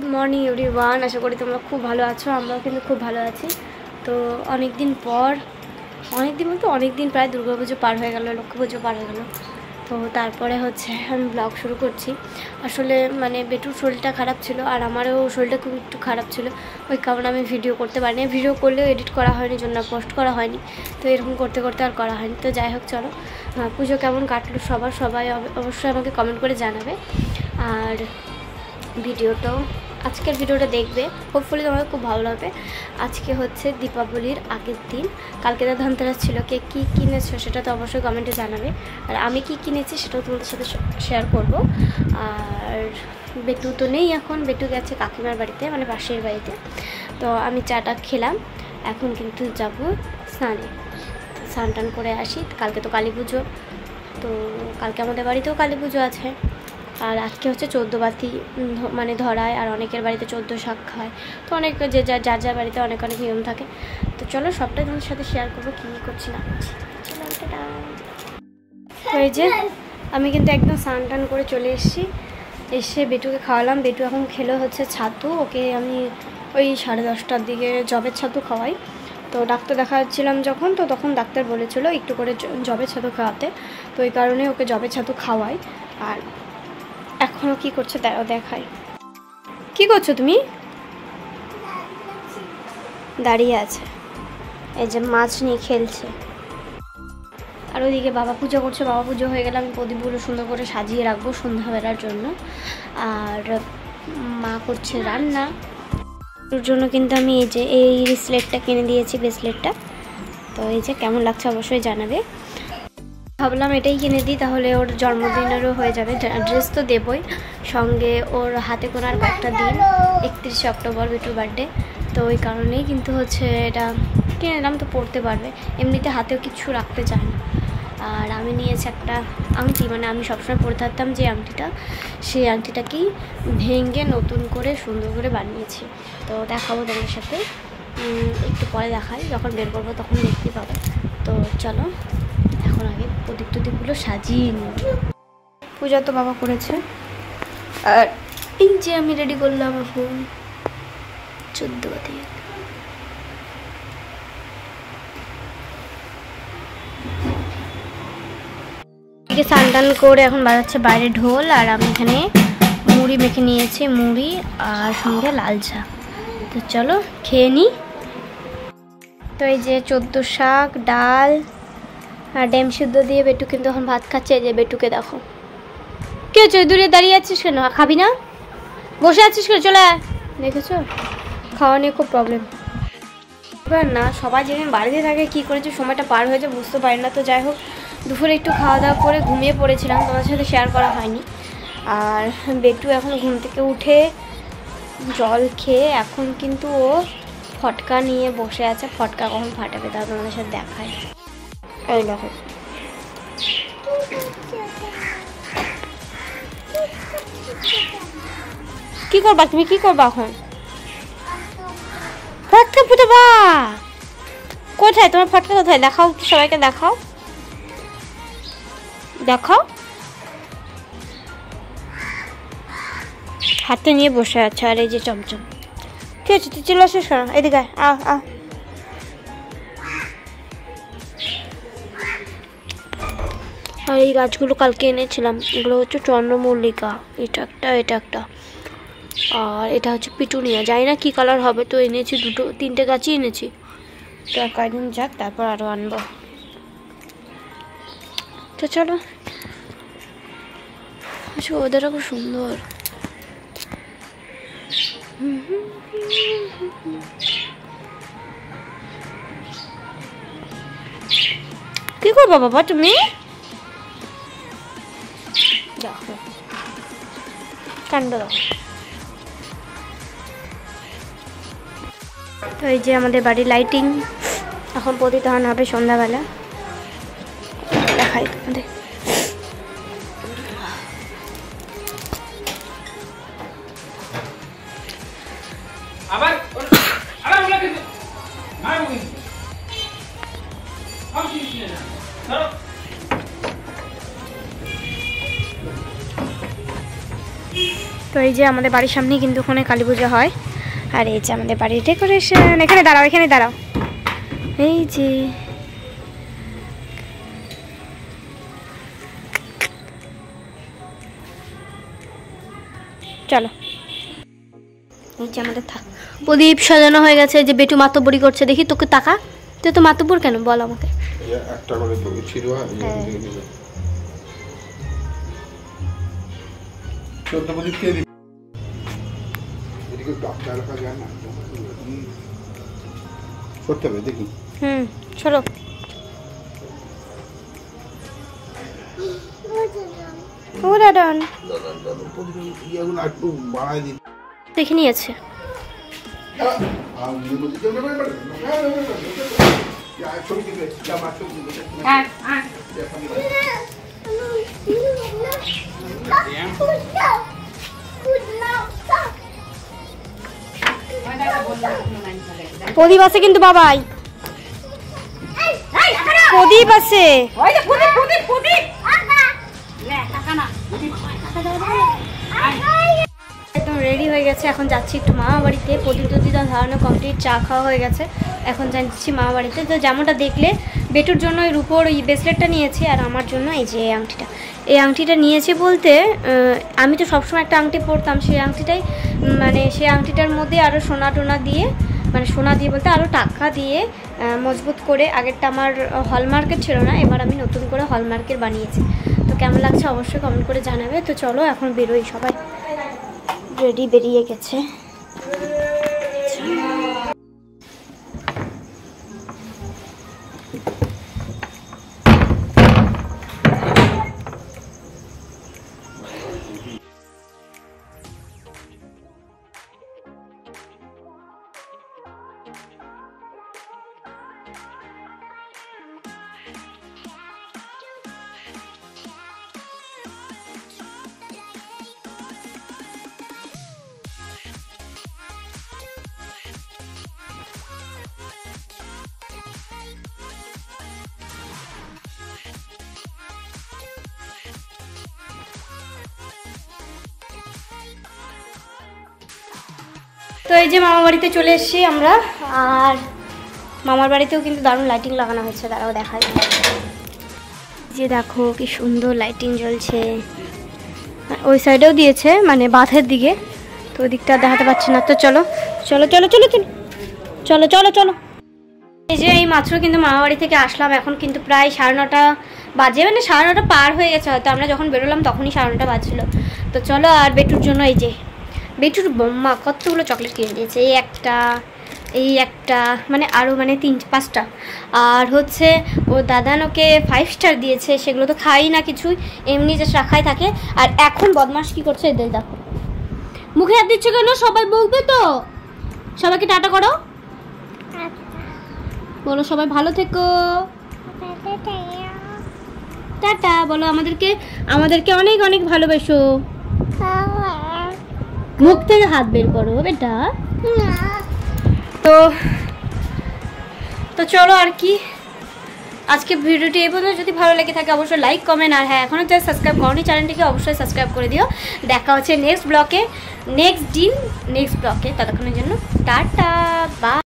Good morning everyone, আশা করি তোমরা খুব ভালো আছো। আমরাও কিন্তু খুব ভালো আছি। তো অনেক দিন বলতে অনেক দিন, প্রায় দুর্গাপুজো পার হয়ে গেল, লক্ষ্মী পুজো পার হয়ে গেল। তো তারপরে আমি ব্লগ শুরু করছি। আসলে বেটুর শরীরটা খারাপ ছিল, আর আমারও শরীরটা খুব একটু খারাপ ছিল। ওই কারণে আমি ভিডিও করতে পারিনি, ভিডিও করলেও এডিট করা হয়নি, জন্য পোস্ট করা হয়নি। তো এরকম করতে করতে আর করা হয়নি। তো যাই হোক, চলো পুজো কেমন কাটলো সবাই অবশ্যই আমাকে কমেন্ট করে জানাবে। আর আজকের ভিডিওটা দেখবে, হোপফুলি তোমাদের খুব ভালো লাগবে। আজকে হচ্ছে দীপাবলির আগের দিন, কালকে তো ধনতেরাস ছিল। কে কী কিনেছো সেটা তো অবশ্যই কমেন্টে জানাবে, আর আমি কি কিনেছি সেটাও তোমাদের সাথে শেয়ার করব। আর বেটু তো নেই এখন, বেটু গেছে কাকিমার বাড়িতে, পাশের বাড়িতে। তো আমি চাটা খেলাম, এখন কিন্তু যাব স্নানে। স্নান টান করে আসি, কালকে তো কালী পুজো, তো কালকে আমাদের বাড়িতেও কালী পুজো আছে। আর আজকে হচ্ছে 14 বাতি ধরায়, আর অনেকের বাড়িতে 14 শাক খায়। তো অনেক যার বাড়িতে অনেক নিয়ম থাকে। তো চলো সবটাই তোমাদের সাথে শেয়ার করবো, কী করছি না করছি। তো এই যে আমি কিন্তু একদম স্নান টান করে চলে এসে বেটুকে খাওয়ালাম। বেটু এখন খেলো হচ্ছে ছাতু। ওকে আমি ওই 10:30টার দিকে জবের ছাতু খাওয়াই। তো ডাক্তার দেখাচ্ছিলাম তখন ডাক্তার বলেছিল একটু করে জবের ছাতু খাওয়াতে। তো এই কারণে ওকে জবের ছাতু খাওয়াই। আর এখনও কী করছে দেখাই। কি করছো তুমি? দাঁড়িয়ে আছে, এই যে মাছ নিয়ে খেলছে। আর ওইদিকে বাবা পুজো করছে। বাবা পুজো হয়ে গেলে আমি প্রদীপগুলো সুন্দর করে সাজিয়ে রাখবো সন্ধ্যাবেলার জন্য। আর মা করছে রান্না। ওর জন্য কিন্তু আমি এই ব্রেসলেটটা কিনে দিয়েছি, ব্রেসলেটটা। তো এই যে কেমন লাগছে অবশ্যই জানাবে। ভাবলাম এটাই কিনে দিই, তাহলে ওর জন্মদিনেরও হয়ে যাবে। ড্রেস তো দেবই, সঙ্গে ওর হাতে গোনার কয়েকটা দিন, 31শে অক্টোবর বেটুর বার্থডে। তো ওই কারণেই কিন্তু হচ্ছে এটা কিনে নিলাম, তো পড়তে পারবে। এমনিতে হাতেও কিছু রাখতে চায় না। আর আমি নিয়েছি একটা আংটি, আমি সবসময় পরে থাকতাম যে আংটিটা, সেই আংটিটাকেই ভেঙে নতুন করে সুন্দর করে বানিয়েছি। তো দেখাবো তোমাদের সাথে, একটু পরে দেখাই, যখন বের করবো তখন দেখতে পাবো। তো চলো এখন আগে প্রদীপগুলো সাজিয়ে নিই। পূজা তো বাবা করেছে, আর এই যে আমি রেডি করলাম এখন 14 বাতি। এদিকে স্নান টান করে এখন বাজাচ্ছে বাইরে ঢোল, আর আমি এখানে মুড়ি মেখে নিয়েছি, মুড়ি আর সঙ্গে লাল চা। তো চলো খেয়ে নিই। তো এই যে 14 শাক, ডাল আর ডিম সিদ্ধ দিয়ে বেটু কিন্তু এখন ভাত খাচ্ছে। এই যে বেটুকে দেখো, কি হচ্ছে দূরে দাঁড়িয়ে আছিস কেন? খাবি না? বসে আছিস কেন? চলে আয়। দেখেছো, খাওয়া নিয়ে খুব প্রবলেম। এবার না সবাই যেদিন বাড়িতে থাকে কী করেছে সময়টা পার হয়েছে বুঝতে পারি না। তো যাই হোক, দুপুরে একটু খাওয়া দাওয়া করে ঘুমিয়ে পড়েছিলাম, তোমার সাথে শেয়ার করা হয়নি। আর বেটু এখন ঘুম থেকে উঠে জল খেয়ে এখন কিন্তু ও ফটকা নিয়ে বসে আছে। ফটকা কখন ফাটাবে তা তোমাদের সাথে দেখায়। এই দেখো, কি করবা তুমি? কি করবা এখন? ফটকা ফুটাবা? কোথায় তোমার ফটকা? কোথায় দেখাও, সবাইকে দেখাও, দেখাও। হাতে নিয়ে বসে আছে। আর এই যে চমচম, ঠিক আছে তুই চলে আসিস কেন? এদিকে আ। আর এই গাছগুলো কালকে এনেছিলাম, এগুলো হচ্ছে চন্দ্রমল্লিকা, এটা একটা আর এটা হচ্ছে পিটুনিয়া। জানি না কী কালার হবে, তো এনেছি 3টে গাছই এনেছি। তো কয়েকদিন যাক, তারপর আরও আনবো। তো চলো, আচ্ছা ওদেরও খুব সুন্দর। কি করবো বাবা তুমি? দেখো কাণ্ড দেখো। তো এই যে আমাদের বাড়ির লাইটিং এখন প্রতিদান হবে সন্ধ্যাবেলা, দেখাই তোমাদের। আবার ধরো তো এই যে আমাদের বাড়ির সামনেই কিন্তু ওখানে কালী পুজো হয়। আর এই যে আমাদের বাড়ির ডেকোরেশন। এখানে দাঁড়াও, এখানে দাঁড়াও। এই যে চলো, এই যে আমাদের প্রদীপ সাজানো হয়ে গেছে। যে বেটু মাতব্বরি করছে, দেখি তোকে তাকা। তুই তো মাতব্বর কেন বল আমাকে। একটা করে ছিল দেখি। চলো। দেখে নিয়েছে। প্রদীপ আছে কিন্তু বাবাই, প্রদীপ আছে। একদম রেডি হয়ে গেছে, এখন যাচ্ছি একটু মামা বাড়িতে। প্রদীপ টদীপ ধরানো কমপ্লিট, চা খাওয়া হয়ে গেছে, এখন যাচ্ছি মামা বাড়িতে। তো যেমনটা দেখলে বেটুর জন্য ওই রূপোর ওই ব্রেসলেটটা নিয়েছি, আর আমার জন্য এই যে এই আংটিটা। এই আংটিটা নিয়েছি বলতে আমি তো সবসময় একটা আংটি পরতাম, সেই আংটিটাই মানে সেই আংটিটার মধ্যে আরও সোনা টোনা দিয়ে, মানে সোনা দিয়ে বলতে আরও টাকা দিয়ে মজবুত করে। আগেরটা আমার হলমার্কের ছিল না, এবার আমি নতুন করে হলমার্কের বানিয়েছি। তো কেমন লাগছে অবশ্যই কমেন্ট করে জানাবে। তো চলো এখন বেরোই, সবাই রেডি বেরিয়ে গেছে। তো এই যে মামা বাড়িতে চলে এসেছি আমরা। আর মামার বাড়িতেও কিন্তু দারুণ লাইটিং লাগানো হয়েছে, তারাও দেখায়। যে দেখো কি সুন্দর লাইটিং জ্বলছে। ওই সাইডেও দিয়েছে, মানে বাঁধের দিকে, তো ওই দিকটা দেখাতে পারছি না। তো চলো চলো চলো চলো চলো চলো চলো চলো। এই যে এই মাত্র কিন্তু মামা বাড়ি থেকে আসলাম, এখন কিন্তু প্রায় 9:30 বাজে, মানে 9:30 পার হয়ে গেছে হয়তো। আমরা যখন বেরোলাম তখনই 9:30 বাজছিল। তো চলো, আর বেটুর জন্য এই যে বেটুর বোম্মা কতগুলো চকলেট কিনে দিয়েছে। এই একটা মানে আরও মানে 3-5টা। আর হচ্ছে ও দাদানোকে 5 স্টার দিয়েছে, সেগুলো তো খাই না কিছুই, এমনি জাস্ট রাখাই থাকে। আর এখন বদমাস কি করছে এদের দেখো, মুখে হাত দিচ্ছে কেন? সবাই বলবে তো, সবাইকে টাটা করো, বলো সবাই ভালো থেকো, টাটা বলো। আমাদেরকে অনেক অনেক ভালোবাসো। মুখ থেকে হাত বের করো বেটা। তো চলো, আর কি আজকে ভিডিওটি এই পর্যন্ত। যদি ভালো লেগে থাকে অবশ্যই লাইক কমেন্ট, আর হ্যাঁ এখনও যারা সাবস্ক্রাইব করনি চ্যানেলটিকে অবশ্যই সাবস্ক্রাইব করে দিও। দেখা হচ্ছে নেক্সট ব্লকে, নেক্সট ব্লকে। ততক্ষণের জন্য টাটা, বাই।